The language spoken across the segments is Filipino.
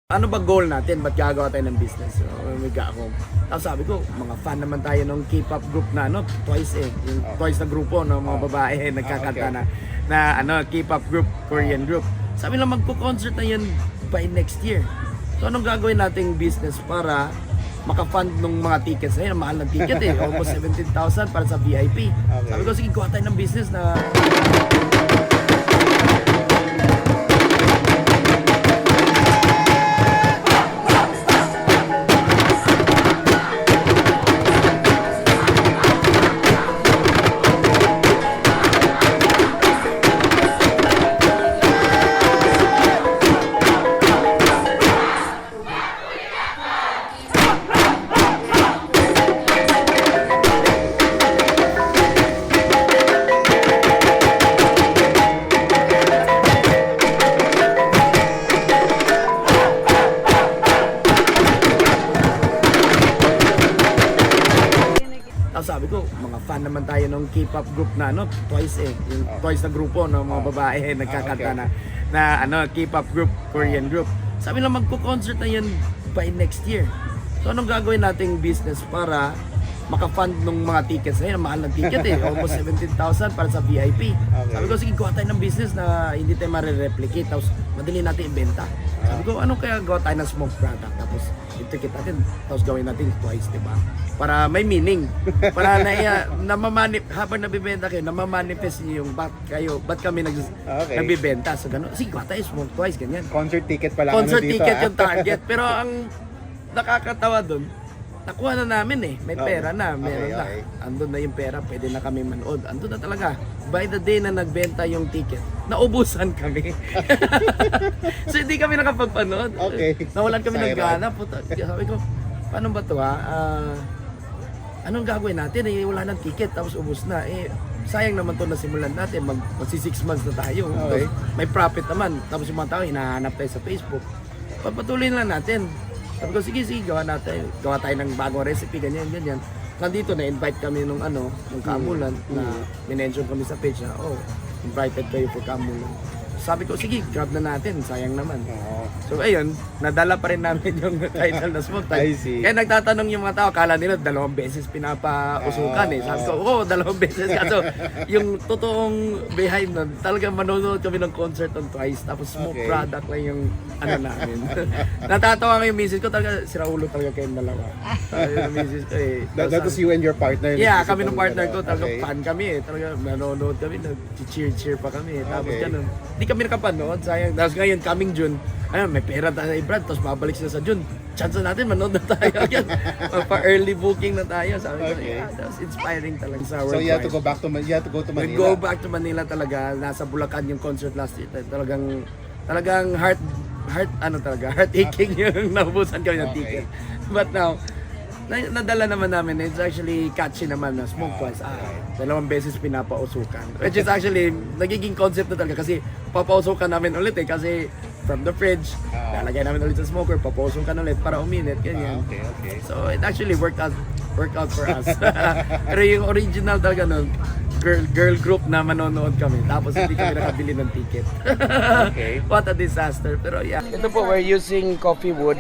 Ano ba goal natin? Ba't gagawa tayo ng business? So, ako. Tapos sabi ko, mga fan naman tayo ng K-pop group na Twice yung Twice na grupo ng mga babae nagkakanta na K-pop group, Korean group. Sabi lang magko-concert na yun by next year. So anong gagawin nating business para maka-fund ng mga tickets na yun? Mahal ng ticket almost 17,000 para sa VIP. Sabi ko, sige, kuha tayo ng business na sabi ko, mga fan naman tayo ng K-pop group na Twice yung Twice na grupo ng mga babae nagkakanta na K-pop group, Korean group. Sabi lang magko-concert na yun by next year. So anong gagawin nating business para maka-fund ng mga tickets na yun? Mahal ng ticket almost 17,000 para sa VIP. Sabi ko, sige, kuha tayo ng business na hindi tayo ma-replicate, tapos madali natin ibenta. Sabi ko, ano kaya gawa tayo ng smoke product, tapos i-ticket natin, tapos gawin natin twice, diba? Para may meaning. Para habang nabibenta kayo, namamanifest niyo yung ba't kami nagbibenta. So gano'n, sige, kuha tayo smoke twice, ganyan. Concert ticket pala. Concert ticket yung target. Pero ang nakakatawa doon, nakuha na namin may pera na, meron na. Andun na yung pera, pwede na kami manood. Andun na talaga. By the day na nagbenta yung ticket, naubusan kami. So hindi kami nakapagpanood. Nawalan kami ng gana. Sabi ko, paano ba ito anong gagawin natin? Wala ng ticket, tapos ubos na. Sayang naman to na simulan natin. Magsi 6 months na tayo. Tapos, may profit naman. Tapos yung mga tao, hinahanap tayo sa Facebook. Papatuloy lang natin. Sabi ko, sige, gawa tayo ng bagong recipe, ganyan. Nandito na-invite kami nung Kamulan, na minention kami sa page na, invited kayo for Kamulan. Sabi ko, sige, grab na natin, sayang naman. So ayun, nadala pa rin namin yung title na Smoke Time. Kaya nagtatanong yung mga tao, akala nila 2 beses pinapausukan Sabi ko, 2 beses. So yung totoong behind nun, talagang manonood kami ng concert on Twice, tapos smoke product lang yung namin. Natatawa nga yung misis ko, talaga siraulo talaga kayong dalawa. Yung misis ko That was you and your partner? Yeah, kami ng partner ko, talaga fan kami talaga nanonood kami, nag-cheer pa kami. Tapos ganun. Hindi kami nakapanood, sayang. Tapos ngayon, coming June, may pera tayo kay Brad, tapos babalik sila sa June. Chance natin, manood na tayo agad. Pa-early booking na tayo. Sabi ko, that's inspiring talaga sa world. So you have to go to Manila? We go back to Manila talaga. Nasa Bulacan yung concert last year. Talagang heart-aching yung naubusan kami ng ticket. But now, nadala naman namin, it's actually catchy naman na Smoke Twice. 2 beses pinapausukan. Which is actually, nagiging concept na talaga kasi papausukan namin ulit kasi from the fridge, lalagay namin ulit sa smoker, papausukan ulit para uminit, ganyan. So it actually worked out for us. Pero yung original talaga nun, girl group na manonood kami, tapos hindi kami nakabili ng ticket. What a disaster. Pero yeah. Ito po, we're using coffee wood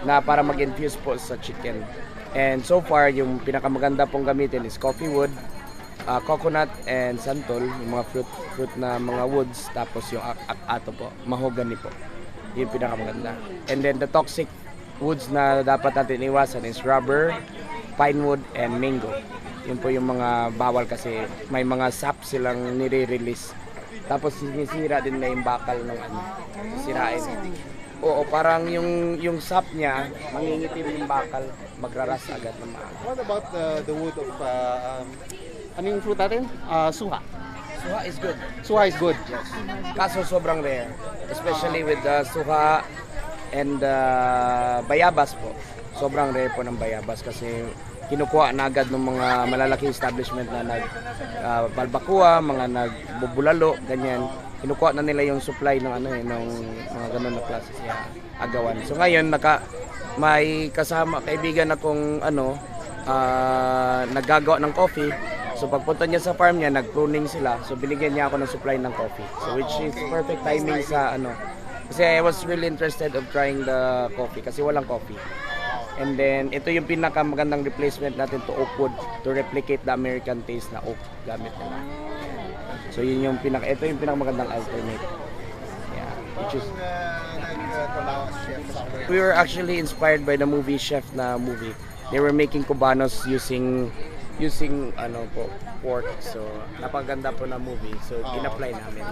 na para mag-infuse po sa chicken. And so far, yung pinakamaganda pong gamitin is coffee wood, coconut and santol, yung mga fruit na mga woods, tapos yung ato po, mahogany po. Yung pinakamaganda. And then the toxic woods na dapat natin iwasan is rubber, pine wood, and mango. Yun po yung mga bawal kasi may mga sap silang nire-release. Tapos sinisira din na yung bakal ng sisirain. Oo, parang yung sap niya, mangingitim yung bakal, magraras agad na maaga. What about the wood of, ano yung fruit natin? Suha. Suha is good. Suha is good? Yes. Kaso sobrang rare. Especially with Suha and bayabas po. Sobrang rare po ng bayabas kasi kinukuha na agad ng mga malalaking establishment na balbakua, mga nagbubulalo, ganyan. Kinukuha na nila yung supply ng ng mga ganun na klase siya agawan. So ngayon may kasama kaibigan akong naggagawa ng coffee. So pagpunta niya sa farm niya, nag-pruning sila. So binigyan niya ako ng supply ng coffee. So which is perfect timing sa Kasi I was really interested of trying the coffee kasi walang coffee. And then, ito yung pinakamagandang replacement natin to oak wood to replicate the American taste na oak gamit nila. So, ito yung pinakamagandang alternate. Yeah, which is... We were actually inspired by the movie Chef na movie. They were making cubanos using pork. So, napaganda po na movie. So, in-apply namin.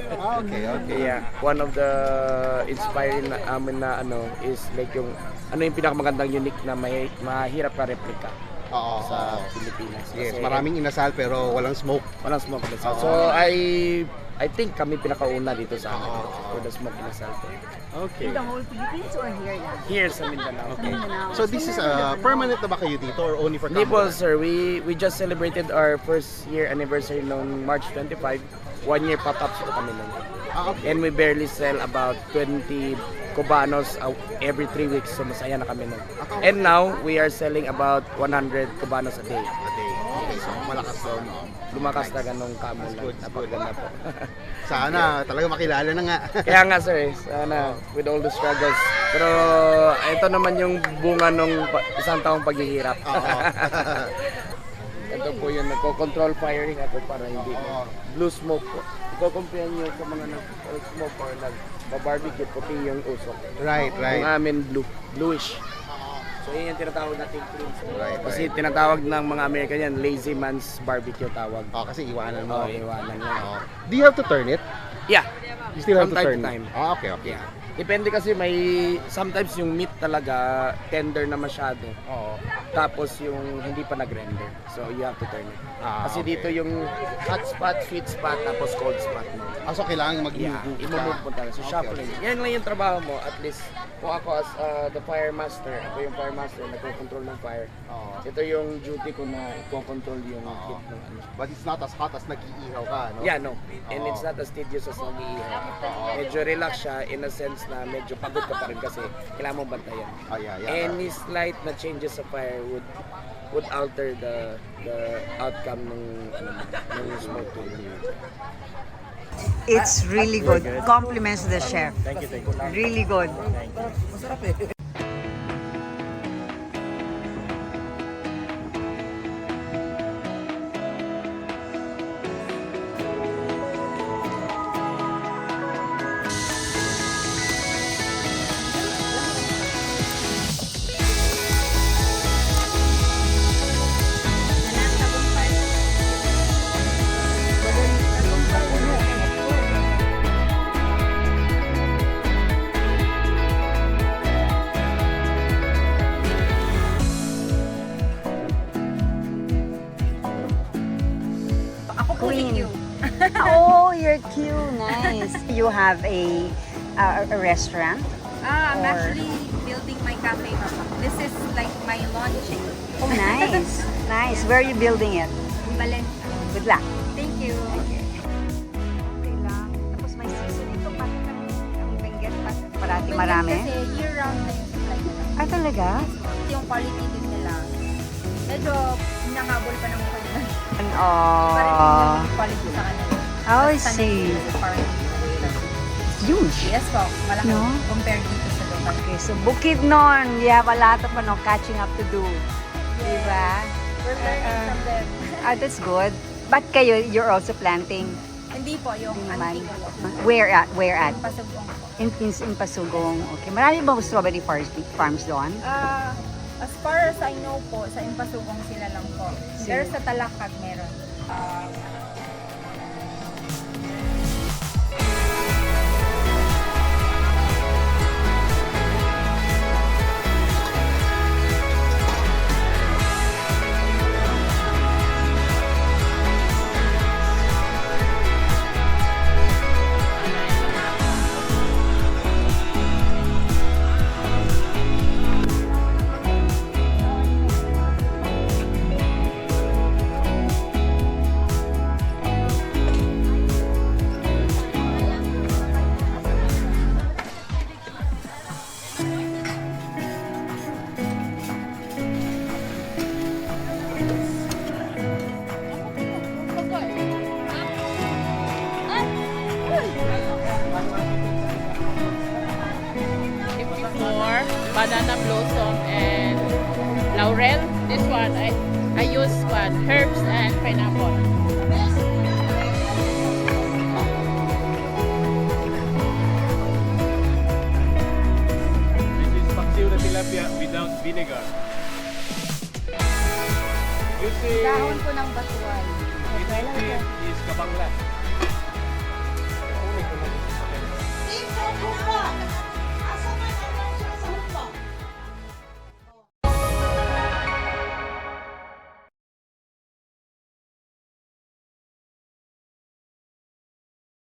Okay. Yeah, one of the inspiring na amin na is like yung pinakamagandang unique na mahirap na replika sa Pilipinas. Yes, Kasi maraming inasal pero walang smoke. walang smoke inasal. So I think kami pinakauna dito sa amin for the smoke inasal. Okay. In the whole Philippines or here lang? Here sa Mindanao. Okay. So this is permanent na ba kayo dito or only for Hindi po Cambodia? sir, we just celebrated our first year anniversary noong March 25. 1 year pop-ups po kami nun. Okay. And we barely sell about 20 cubanos every 3 weeks. So masaya na kami nun. And now, we are selling about 100 cubanos a day. Okay, so malakas to. Lumakas na ganong kamo lang. Napaganda po. Sana talaga makilala na nga. Kaya nga sir, sana with all the struggles. Pero ito naman yung bunga ng isang taong paghihirap. Ito po yung nagko-control firing ako para hindi blue smoke po. Iko-compare nyo sa mga nag-smoke or nag-barbecue, puti yung usok. Right. Yung amin bluish. So yun yung tinatawag nating clean smoke. Right. Kasi tinatawag ng mga American yan, lazy man's barbecue tawag. Kasi iwanan mo. Iwanan yan. Do you have to turn it? Yeah. You still have From to time turn to time. it? Okay. Yeah. Depende kasi sometimes yung meat talaga tender na masyado. Tapos yung hindi pa nag-render. So you have to turn it. Kasi okay. dito yung hot spot, sweet spot, tapos cold spot mo. So kailangan Yeah, mag-move i-move mo talaga. So shuffling. Yan lang yung trabaho mo. At least kung ako as the fire master, ako yung fire master, nagko-control ng fire. Ito yung duty ko na i-control yung heat ng ano. But it's not as hot as nag-iihaw ka, no? Yeah, no. And it's not as tedious as nag-iihaw. Medyo relax siya in a sense na medyo pagod ka pa rin kasi kailangan mong bantayan. Yeah. Any slight na changes sa fire would alter the outcome ng smoke to you. It's really good. Compliments to the chef. Thank you. Really good. Masarap eh. Queen. Oh, you're cute. Nice. You have a restaurant? I'm Or- actually building my cafe, Mama. This is like my launching. Oh, nice. Nice. Where are you building it? Valencia. Good luck. Thank you. Okay lang. Tapos may season ito. Ang benggit pa. Parati marami. Kasi year-round na yung supply nila. Talaga? Ito yung quality din nila. Medyo nangahabol pa ng kanya. Pa rin yung quality sa kanila. Oh, I Mas sanay see. sila sa farming. Huge. Yes po, malaki No? compared dito sa local. Okay, so Bukidnon, you have a lot of catching up to do. Diba? We're learning from them. That's good. But kayo, you're also planting. Hindi po, yung Naman. antique po. Where at? Where at? Yung pasugong po. In Pasugong. Okay. Marami bang strawberry farms doon? As far as I know po, sa Impasugong sila lang po. Pero sa Talakag meron. banana blossom and laurel. This one, I use herbs and pineapple. This is paksiw na tilapia without vinegar. You see, Dahon ko ng batuan. this is kabangla.